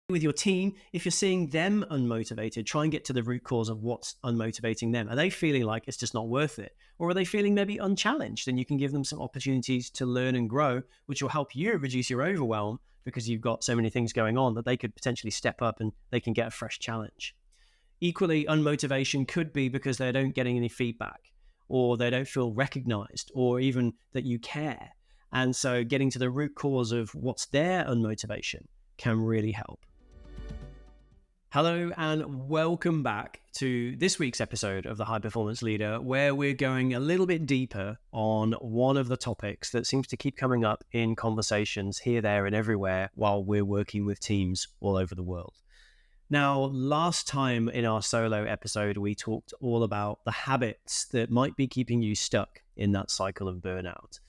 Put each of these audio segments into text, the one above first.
with your team, if you're seeing them unmotivated, try and get to the root cause of what's unmotivating them. Are they feeling like it's just not worth it? Or are they feeling maybe unchallenged? And you can give them some opportunities to learn and grow, which will help you reduce your overwhelm because you've got so many things going on that they could potentially step up and they can get a fresh challenge. Equally, unmotivation could be because they don't getting any feedback, or they don't feel recognized, or even that you care. And so getting to the root cause of what's their unmotivation can really help. Hello and welcome back to this week's episode of The High Performance Leader, where we're going a little bit deeper on one of the topics that seems to keep coming up in conversations here, there, and everywhere while we're working with teams all over the world. Now, last time in our solo episode, we talked all about the habits that might be keeping you stuck in that cycle of burnout.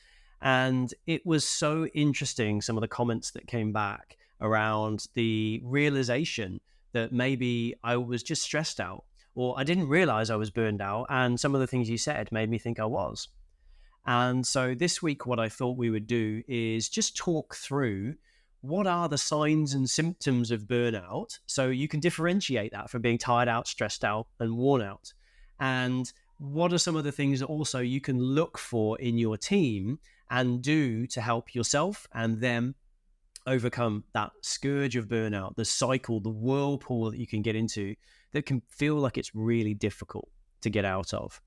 And it was so interesting, some of the comments that came back around the realization that maybe I was just stressed out, or I didn't realize I was burned out, and some of the things you said made me think I was. And so this week, what I thought we would do is just talk through what are the signs and symptoms of burnout, so you can differentiate that from being tired out, stressed out, and worn out. And what are some of the things that also you can look for in your team and do to help yourself and them overcome that scourge of burnout, the cycle, the whirlpool that you can get into that can feel like it's really difficult to get out of.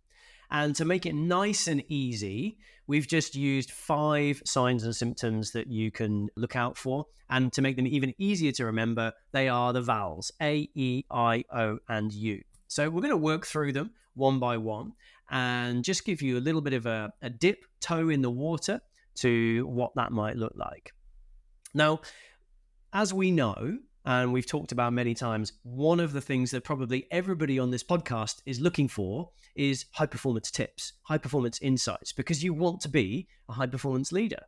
And to make it nice and easy, we've just used 5 signs and symptoms that you can look out for. And to make them even easier to remember, they are the vowels, A, E, I, O, and U. So we're going to work through them one by one and just give you a little bit of a dip toe in the water to what that might look like. Now, as we know, and we've talked about many times, one of the things that probably everybody on this podcast is looking for is high performance tips, high performance insights, because you want to be a high performance leader.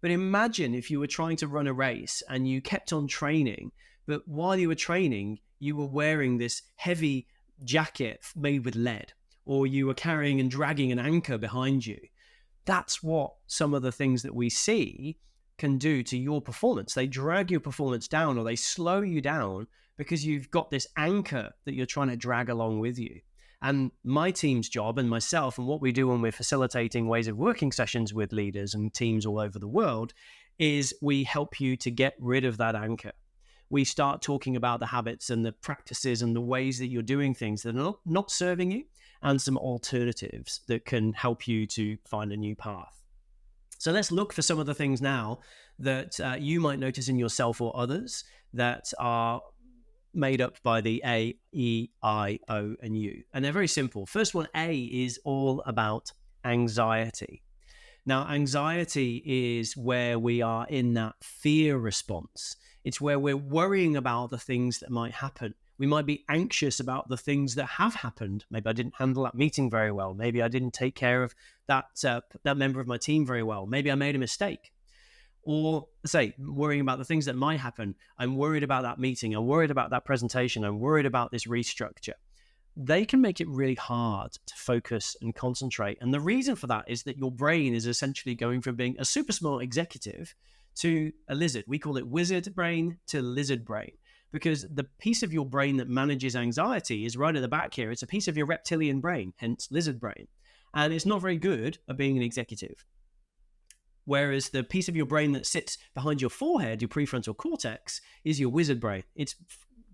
But imagine if you were trying to run a race and you kept on training, but while you were training, you were wearing this heavy jacket made with lead, or you were carrying and dragging an anchor behind you. That's what some of the things that we see can do to your performance. They drag your performance down, or they slow you down because you've got this anchor that you're trying to drag along with you. And my team's job and myself and what we do when we're facilitating ways of working sessions with leaders and teams all over the world is we help you to get rid of that anchor. We start talking about the habits and the practices and the ways that you're doing things that are not serving you, and some alternatives that can help you to find a new path. So let's look for some of the things now that you might notice in yourself or others that are made up by the A, E, I, O, and U. And they're very simple. First one, A, is all about anxiety. Now, anxiety is where we are in that fear response. It's where we're worrying about the things that might happen. We might be anxious about the things that have happened. Maybe I didn't handle that meeting very well. Maybe I didn't take care of that member of my team very well. Maybe I made a mistake. Or say, worrying about the things that might happen. I'm worried about that meeting. I'm worried about that presentation. I'm worried about this restructure. They can make it really hard to focus and concentrate. And the reason for that is that your brain is essentially going from being a super smart executive to a lizard. We call it wizard brain to lizard brain, because the piece of your brain that manages anxiety is right at the back here. It's a piece of your reptilian brain, hence lizard brain. And it's not very good at being an executive. Whereas the piece of your brain that sits behind your forehead, your prefrontal cortex, is your wizard brain. It's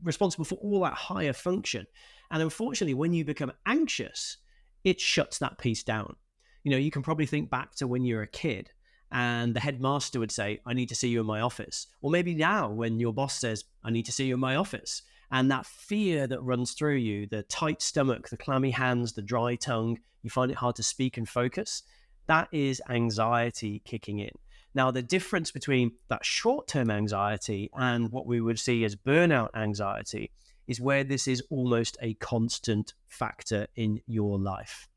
responsible for all that higher function. And unfortunately, when you become anxious, it shuts that piece down. You know, you can probably think back to when you're a kid and the headmaster would say, I need to see you in my office. Or maybe now when your boss says, I need to see you in my office. And that fear that runs through you, the tight stomach, the clammy hands, the dry tongue, you find it hard to speak and focus. That is anxiety kicking in. Now, the difference between that short-term anxiety and what we would see as burnout anxiety is where this is almost a constant factor in your life.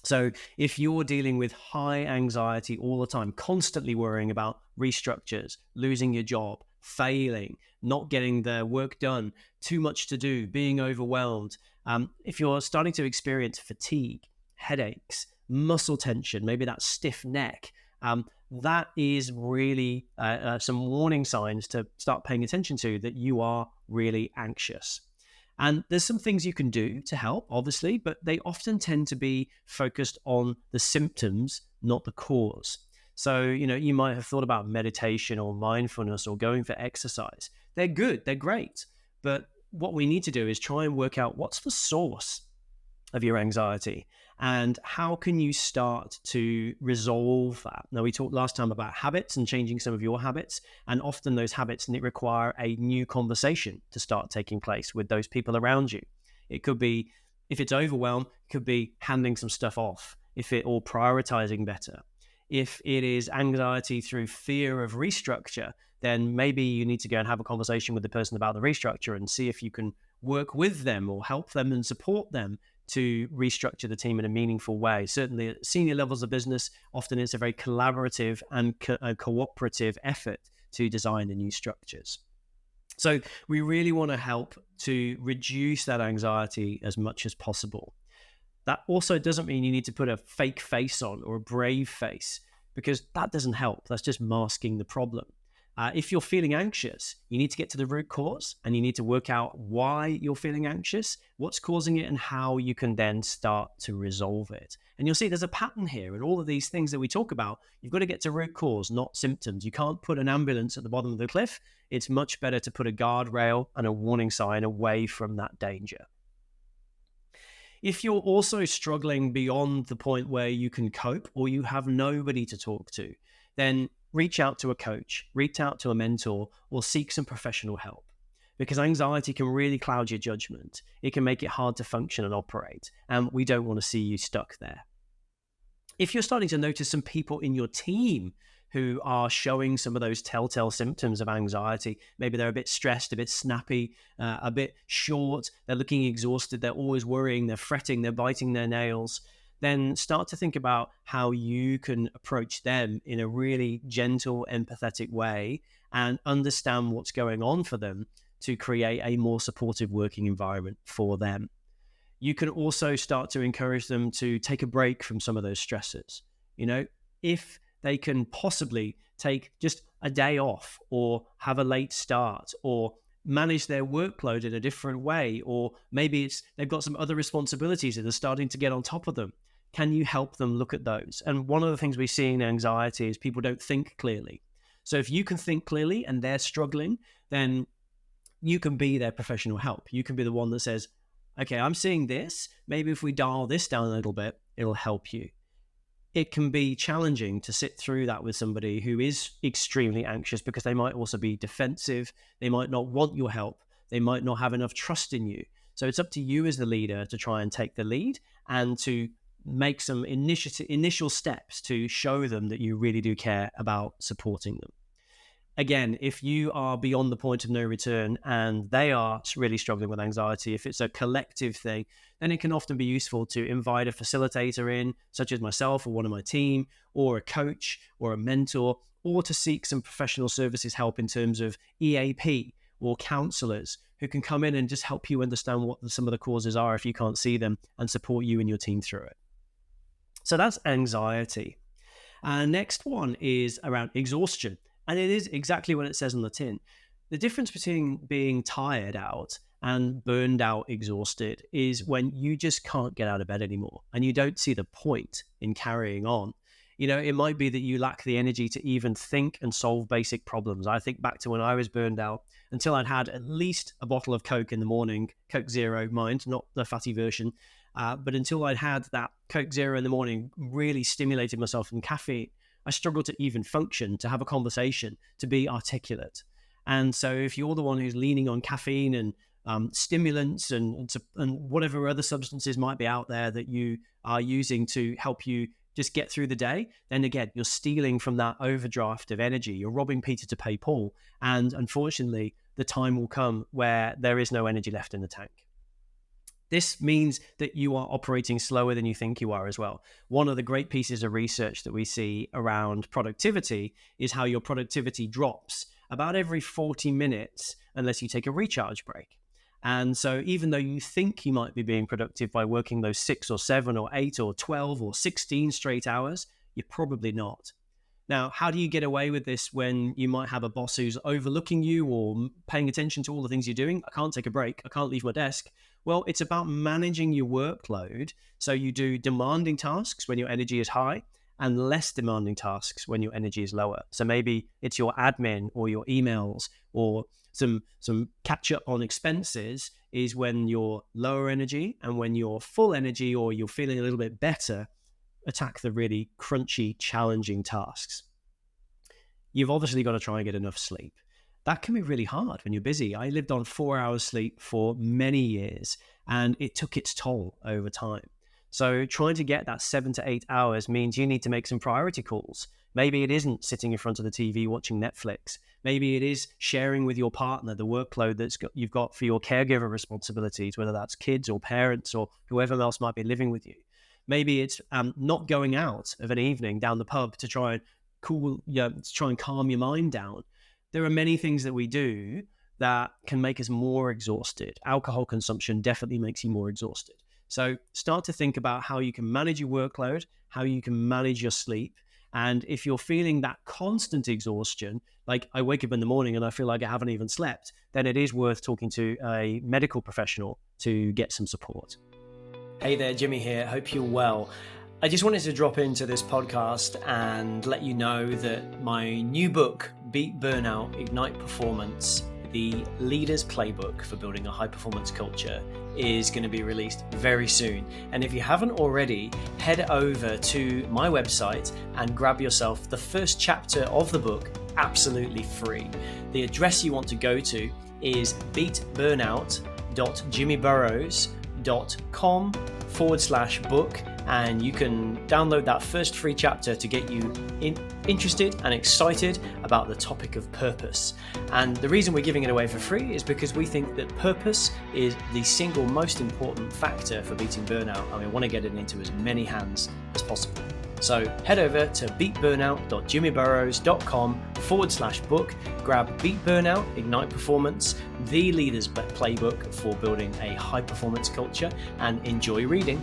So if you're dealing with high anxiety all the time, constantly worrying about restructures, losing your job, failing, not getting the work done, too much to do, being overwhelmed, if you're starting to experience fatigue, headaches, muscle tension, maybe that stiff neck, that is really some warning signs to start paying attention to, that you are really anxious. And there's some things you can do to help, obviously, but they often tend to be focused on the symptoms, not the cause. So, you might have thought about meditation or mindfulness or going for exercise. They're good, they're great. But what we need to do is try and work out what's the source of your anxiety and how can you start to resolve that. Now, we talked last time about habits and changing some of your habits, and often those habits require a new conversation to start taking place with those people around you. It could be, if it's overwhelm, it could be handing some stuff off, or prioritizing better. If it is anxiety through fear of restructure, then maybe you need to go and have a conversation with the person about the restructure and see if you can work with them or help them and support them to restructure the team in a meaningful way. Certainly at senior levels of business, often it's a very collaborative and cooperative effort to design the new structures. So we really want to help to reduce that anxiety as much as possible. That also doesn't mean you need to put a fake face on or a brave face, because that doesn't help. That's just masking the problem. If you're feeling anxious, you need to get to the root cause and you need to work out why you're feeling anxious, what's causing it, and how you can then start to resolve it. And you'll see there's a pattern here. And all of these things that we talk about, you've got to get to root cause, not symptoms. You can't put an ambulance at the bottom of the cliff. It's much better to put a guardrail and a warning sign away from that danger. If you're also struggling beyond the point where you can cope or you have nobody to talk to, then reach out to a coach, reach out to a mentor, or seek some professional help. Because anxiety can really cloud your judgment. It can make it hard to function and operate, and we don't want to see you stuck there. If you're starting to notice some people in your team who are showing some of those telltale symptoms of anxiety, maybe they're a bit stressed, a bit snappy, a bit short, they're looking exhausted, they're always worrying, they're fretting, they're biting their nails, then start to think about how you can approach them in a really gentle, empathetic way and understand what's going on for them to create a more supportive working environment for them. You can also start to encourage them to take a break from some of those stressors. If they can possibly take just a day off or have a late start or manage their workload in a different way, or maybe they've got some other responsibilities that are starting to get on top of them. Can you help them look at those? And one of the things we see in anxiety is people don't think clearly. So if you can think clearly and they're struggling, then you can be their professional help. You can be the one that says, okay, I'm seeing this. Maybe if we dial this down a little bit, it'll help you. It can be challenging to sit through that with somebody who is extremely anxious, because they might also be defensive. They might not want your help. They might not have enough trust in you. So it's up to you as the leader to try and take the lead and to make some initial steps to show them that you really do care about supporting them. Again, if you are beyond the point of no return and they are really struggling with anxiety, if it's a collective thing, then it can often be useful to invite a facilitator in, such as myself or one of my team, or a coach or a mentor, or to seek some professional services help in terms of EAP or counselors who can come in and just help you understand what some of the causes are if you can't see them, and support you and your team through it. So that's anxiety. Next one is around exhaustion. And it is exactly what it says on the tin. The difference between being tired out and burned out, exhausted, is when you just can't get out of bed anymore and you don't see the point in carrying on. It might be that you lack the energy to even think and solve basic problems. I think back to when I was burned out, until I'd had at least a bottle of Coke in the morning, Coke Zero, mind, not the fatty version. But until I'd had that Coke Zero in the morning, really stimulated myself in caffeine, I struggled to even function, to have a conversation, to be articulate. And so if you're the one who's leaning on caffeine and stimulants and whatever other substances might be out there that you are using to help you just get through the day, then again, you're stealing from that overdraft of energy. You're robbing Peter to pay Paul. And unfortunately, the time will come where there is no energy left in the tank. This means that you are operating slower than you think you are as well. One of the great pieces of research that we see around productivity is how your productivity drops about every 40 minutes unless you take a recharge break. And so even though you think you might be being productive by working those 6 or 7 or 8 or 12 or 16 straight hours, you're probably not. Now, how do you get away with this when you might have a boss who's overlooking you or paying attention to all the things you're doing? I can't take a break. I can't leave my desk. Well, it's about managing your workload so you do demanding tasks when your energy is high and less demanding tasks when your energy is lower. So maybe it's your admin or your emails or some catch up on expenses is when you're lower energy, and when you're full energy or you're feeling a little bit better, attack the really crunchy, challenging tasks. You've obviously got to try and get enough sleep. That can be really hard when you're busy. I lived on 4 hours sleep for many years, and it took its toll over time. So trying to get that 7 to 8 hours means you need to make some priority calls. Maybe it isn't sitting in front of the TV watching Netflix. Maybe it is sharing with your partner the workload you've got for your caregiver responsibilities, whether that's kids or parents or whoever else might be living with you. Maybe it's not going out of an evening down the pub to try and calm your mind down. There are many things that we do that can make us more exhausted. Alcohol consumption definitely makes you more exhausted. So start to think about how you can manage your workload, how you can manage your sleep. And if you're feeling that constant exhaustion, like I wake up in the morning and I feel like I haven't even slept, then it is worth talking to a medical professional to get some support. Hey there, Jimmy here. Hope you're well. I just wanted to drop into this podcast and let you know that my new book, Beat Burnout, Ignite Performance, the Leader's Playbook for Building a High-Performance Culture, is going to be released very soon. And if you haven't already, head over to my website and grab yourself the first chapter of the book absolutely free. The address you want to go to is beatburnout.jimmyburrows.com/book, and you can download that first free chapter to get you interested and excited about the topic of purpose. And the reason we're giving it away for free is because we think that purpose is the single most important factor for beating burnout, and we want to get it into as many hands as possible. So head over to beatburnout.jimmyburrows.com/book, grab Beat Burnout, Ignite Performance, the Leader's Playbook for Building a High-Performance Culture, and enjoy reading.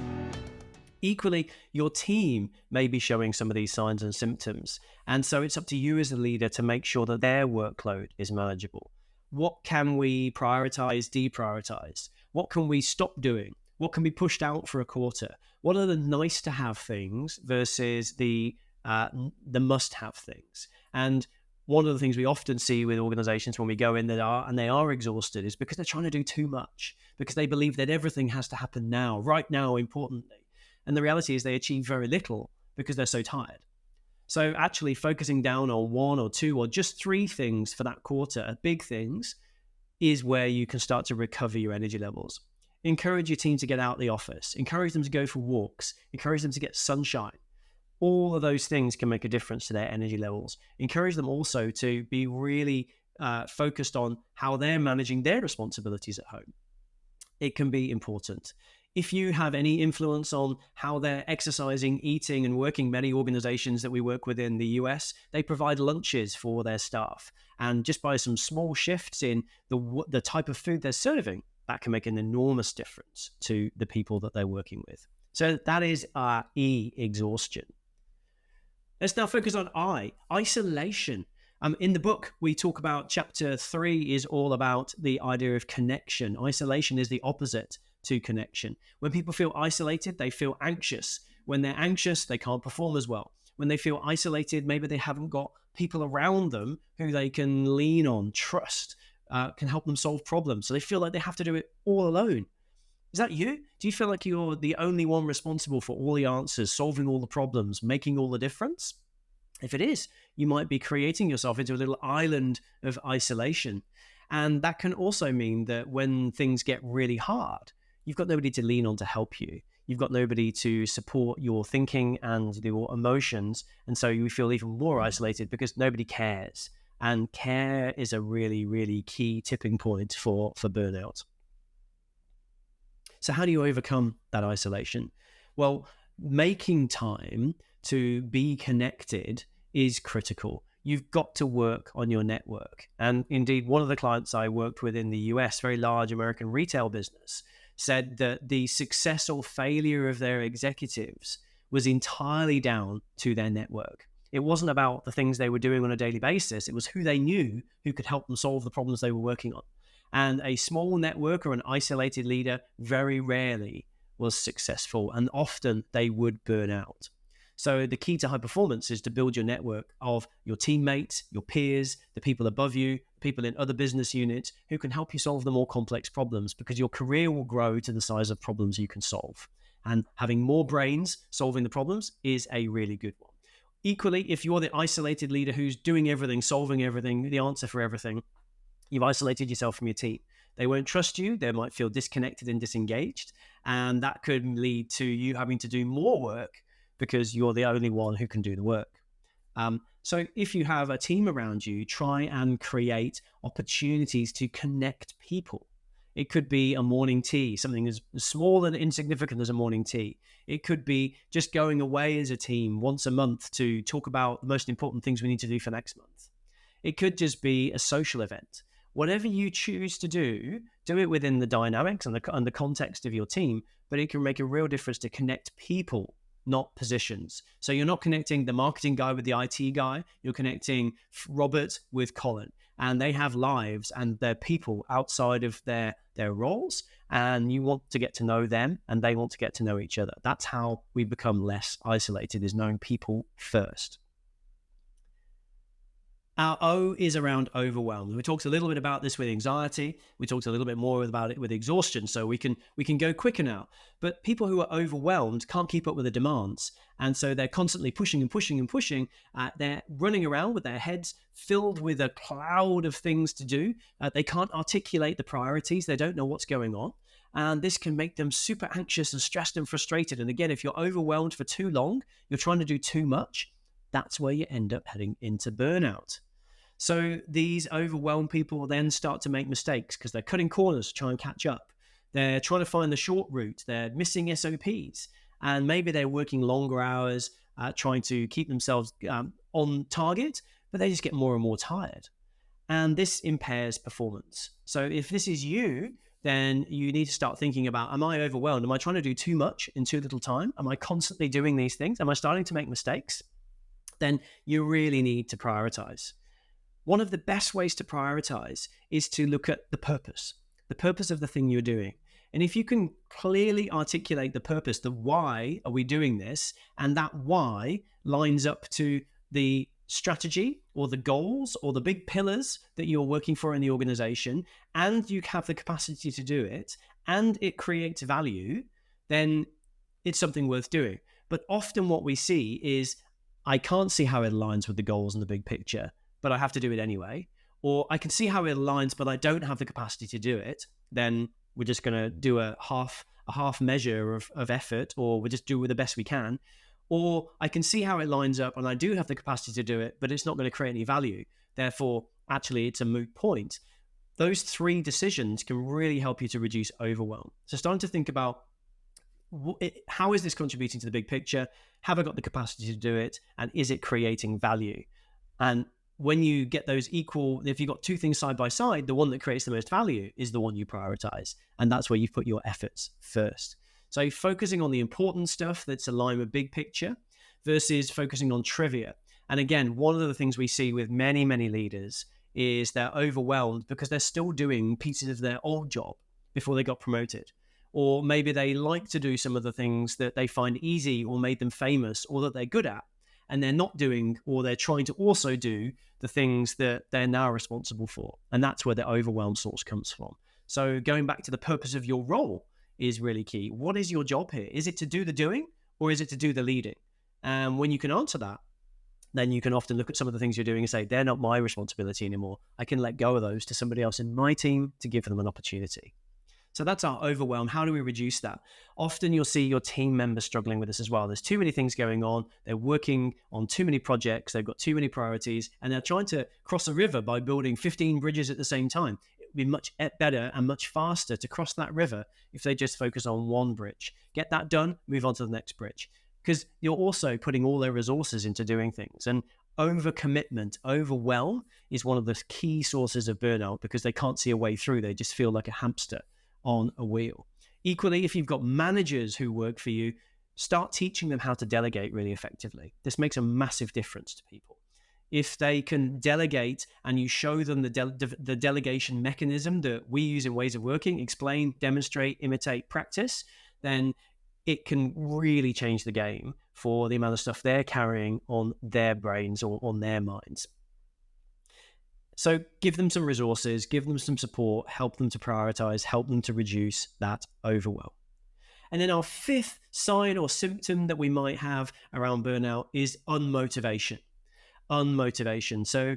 Equally, your team may be showing some of these signs and symptoms, and so it's up to you as a leader to make sure that their workload is manageable. What can we prioritize, deprioritize? What can we stop doing? What can be pushed out for a quarter? What are the nice to have things versus the must have things? And one of the things we often see with organizations when we go in they are exhausted is because they're trying to do too much, because they believe that everything has to happen now, right now, importantly. And the reality is they achieve very little because they're so tired. So actually focusing down on 1 or 2 or just 3 things for that quarter, big things, is where you can start to recover your energy levels. Encourage your team to get out the office. Encourage them to go for walks. Encourage them to get sunshine. All of those things can make a difference to their energy levels. Encourage them also to be really focused on how they're managing their responsibilities at home. It can be important. If you have any influence on how they're exercising, eating, and working, many organizations that we work with in the US, they provide lunches for their staff. And just by some small shifts in the type of food they're serving, that can make an enormous difference to the people that they're working with. So that is our E, exhaustion. Let's now focus on I, isolation. In the book, we talk about chapter 3 is all about the idea of connection. Isolation is the opposite to connection. When people feel isolated, they feel anxious. When they're anxious, they can't perform as well. When they feel isolated, maybe they haven't got people around them who they can lean on, trust, can help them solve problems. So they feel like they have to do it all alone. Is that you? Do you feel like you're the only one responsible for all the answers, solving all the problems, making all the difference? If it is, you might be creating yourself into a little island of isolation. And that can also mean that when things get really hard, you've got nobody to lean on to help you. You've got nobody to support your thinking and your emotions. And so you feel even more isolated because nobody cares. And care is a really, really key tipping point for burnout. So how do you overcome that isolation? Well, making time to be connected is critical. You've got to work on your network. And indeed, one of the clients I worked with in the US, very large American retail business, said that the success or failure of their executives was entirely down to their network. It wasn't about the things they were doing on a daily basis. It was who they knew who could help them solve the problems they were working on. And a small network or an isolated leader very rarely was successful, and often they would burn out. So the key to high performance is to build your network of your teammates, your peers, the people above you, people in other business units who can help you solve the more complex problems, because your career will grow to the size of problems you can solve. And having more brains solving the problems is a really good one. Equally, if you're the isolated leader who's doing everything, solving everything, the answer for everything, you've isolated yourself from your team. They won't trust you. They might feel disconnected and disengaged. And that could lead to you having to do more work because you're the only one who can do the work. So if you have a team around you, try and create opportunities to connect people. It could be a morning tea, something as small and insignificant as a morning tea. It could be just going away as a team once a month to talk about the most important things we need to do for next month. It could just be a social event. Whatever you choose to do it within the dynamics and the context of your team, but it can make a real difference to connect people, not positions. So you're not connecting the marketing guy with the IT guy, you're connecting Robert with Colin, and they have lives and they're people outside of their roles, and you want to get to know them and they want to get to know each other. That's how we become less isolated, is knowing people first. Our O is around overwhelm. We talked a little bit about this with anxiety. We talked a little bit more about it with exhaustion. So we can go quicker now. But people who are overwhelmed can't keep up with the demands. And so they're constantly pushing and pushing and pushing. They're running around with their heads filled with a cloud of things to do. They can't articulate the priorities. They don't know what's going on. And this can make them super anxious and stressed and frustrated. And again, if you're overwhelmed for too long, you're trying to do too much, that's where you end up heading into burnout. So these overwhelmed people then start to make mistakes because they're cutting corners to try and catch up. They're trying to find the short route. They're missing SOPs. And maybe they're working longer hours, trying to keep themselves on target, but they just get more and more tired. And this impairs performance. So if this is you, then you need to start thinking about, am I overwhelmed? Am I trying to do too much in too little time? Am I constantly doing these things? Am I starting to make mistakes? Then you really need to prioritize. One of the best ways to prioritize is to look at the purpose of the thing you're doing. And if you can clearly articulate the purpose, the why are we doing this, and that why lines up to the strategy or the goals or the big pillars that you're working for in the organization, and you have the capacity to do it, and it creates value, then it's something worth doing. But often what we see is, I can't see how it aligns with the goals and the big picture, but I have to do it anyway. Or I can see how it aligns, but I don't have the capacity to do it. Then we're just going to do a half measure of effort, or we'll just do the best we can. Or I can see how it lines up and I do have the capacity to do it, but it's not going to create any value. Therefore, actually, it's a moot point. Those three decisions can really help you to reduce overwhelm. So starting to think about, how is this contributing to the big picture? Have I got the capacity to do it? And is it creating value? And when you get those equal, if you've got two things side by side, the one that creates the most value is the one you prioritize. And that's where you put your efforts first. So focusing on the important stuff that's aligned with big picture versus focusing on trivia. And again, one of the things we see with many, many leaders is they're overwhelmed because they're still doing pieces of their old job before they got promoted. Or maybe they like to do some of the things that they find easy or made them famous or that they're good at, and they're not doing, or they're trying to also do the things that they're now responsible for. And that's where the overwhelm source comes from. So going back to the purpose of your role is really key. What is your job here? Is it to do the doing, or is it to do the leading? And when you can answer that, then you can often look at some of the things you're doing and say, they're not my responsibility anymore. I can let go of those to somebody else in my team to give them an opportunity. So that's our overwhelm. How do we reduce that? Often you'll see your team members struggling with this as well. There's too many things going on. They're working on too many projects. They've got too many priorities, and they're trying to cross a river by building 15 bridges at the same time. It would be much better and much faster to cross that river if they just focus on one bridge. Get that done, move on to the next bridge. Because you're also putting all their resources into doing things. And overcommitment, overwhelm is one of the key sources of burnout, because they can't see a way through. They just feel like a hamster on a wheel. Equally, if you've got managers who work for you, start teaching them how to delegate really effectively. This makes a massive difference to people. If they can delegate and you show them the delegation mechanism that we use in ways of working, explain, demonstrate, imitate, practice, then it can really change the game for the amount of stuff they're carrying on their brains or on their minds. So give them some resources, give them some support, help them to prioritize, help them to reduce that overwhelm. And then our fifth sign or symptom that we might have around burnout is unmotivation. Unmotivation. So,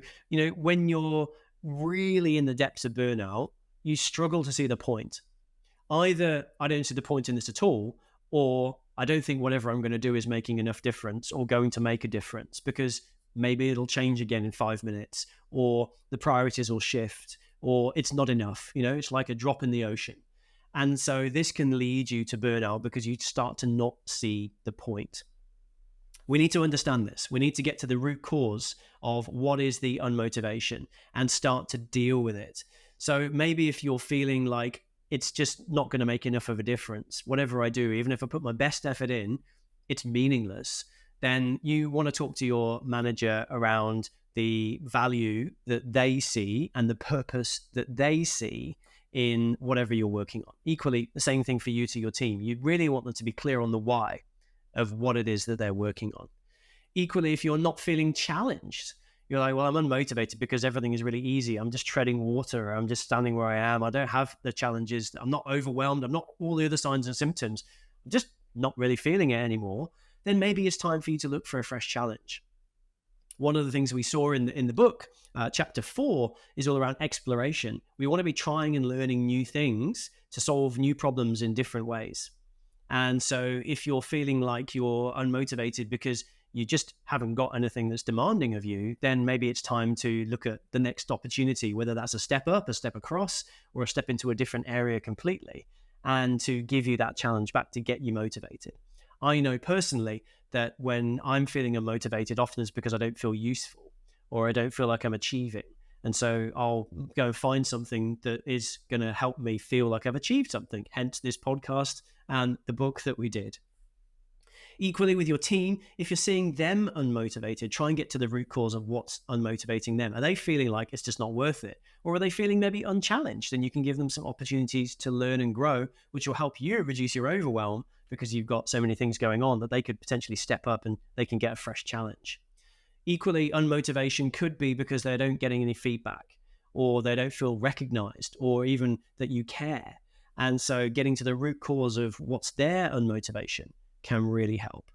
when you're really in the depths of burnout, you struggle to see the point. Either I don't see the point in this at all, or I don't think whatever I'm going to do is making enough difference or going to make a difference, because maybe it'll change again in 5 minutes, or the priorities will shift, or it's not enough. It's like a drop in the ocean. And so this can lead you to burnout because you start to not see the point. We need to understand this. We need to get to the root cause of what is the unmotivation and start to deal with it. So maybe if you're feeling like it's just not going to make enough of a difference, whatever I do, even if I put my best effort in, it's meaningless, then you want to talk to your manager around the value that they see and the purpose that they see in whatever you're working on. Equally, the same thing for you to your team. You really want them to be clear on the why of what it is that they're working on. Equally, if you're not feeling challenged, you're like, well, I'm unmotivated because everything is really easy. I'm just treading water. I'm just standing where I am. I don't have the challenges. I'm not overwhelmed. I'm not all the other signs and symptoms. I'm just not really feeling it anymore. Then maybe it's time for you to look for a fresh challenge. One of the things we saw in the book, chapter 4, is all around exploration. We want to be trying and learning new things to solve new problems in different ways. And so if you're feeling like you're unmotivated because you just haven't got anything that's demanding of you, then maybe it's time to look at the next opportunity, whether that's a step up, a step across, or a step into a different area completely, and to give you that challenge back to get you motivated. I know personally that when I'm feeling unmotivated, often it's because I don't feel useful or I don't feel like I'm achieving. And so I'll go and find something that is going to help me feel like I've achieved something, hence this podcast and the book that we did. Equally with your team, if you're seeing them unmotivated, try and get to the root cause of what's unmotivating them. Are they feeling like it's just not worth it? Or are they feeling maybe unchallenged? And you can give them some opportunities to learn and grow, which will help you reduce your overwhelm because you've got so many things going on that they could potentially step up and they can get a fresh challenge. Equally, unmotivation could be because they don't getting any feedback, or they don't feel recognized, or even that you care. And so getting to the root cause of what's their unmotivation can really help.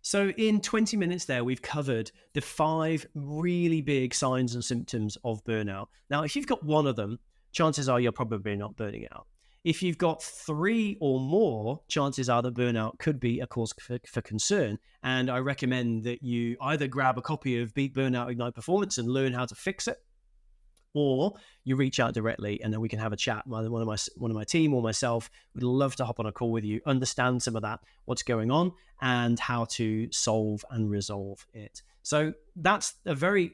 So in 20 minutes there, we've covered the 5 really big signs and symptoms of burnout. Now, if you've got one of them, chances are you're probably not burning out. If you've got 3 or more, chances are that burnout could be a cause for concern. And I recommend that you either grab a copy of Beat Burnout, Ignite Performance and learn how to fix it, or you reach out directly and then we can have a chat. One of my team or myself would love to hop on a call with you, understand some of that, what's going on, and how to solve and resolve it. So that's a very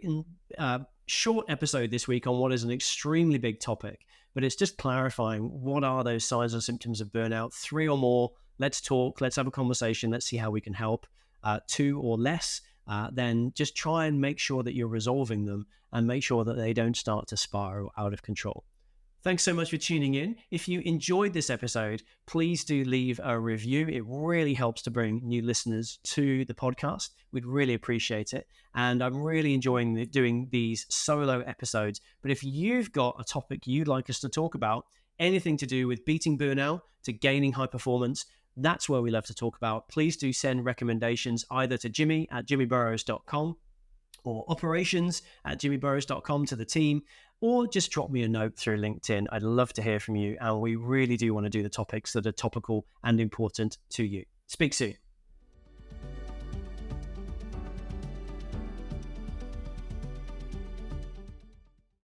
short episode this week on what is an extremely big topic, but it's just clarifying what are those signs and symptoms of burnout. 3 or more, let's talk, let's have a conversation, let's see how we can help. 2 or less, then just try and make sure that you're resolving them and make sure that they don't start to spiral out of control. Thanks so much for tuning in. If you enjoyed this episode, please do leave a review. It really helps to bring new listeners to the podcast. We'd really appreciate it. And I'm really enjoying doing these solo episodes. But if you've got a topic you'd like us to talk about, anything to do with beating burnout to gaining high performance, that's where we love to talk about. Please do send recommendations either to jimmy@jimmyburrows.com or operations@jimmyburrows.com to the team, or just drop me a note through LinkedIn. I'd love to hear from you. And we really do want to do the topics that are topical and important to you. Speak soon.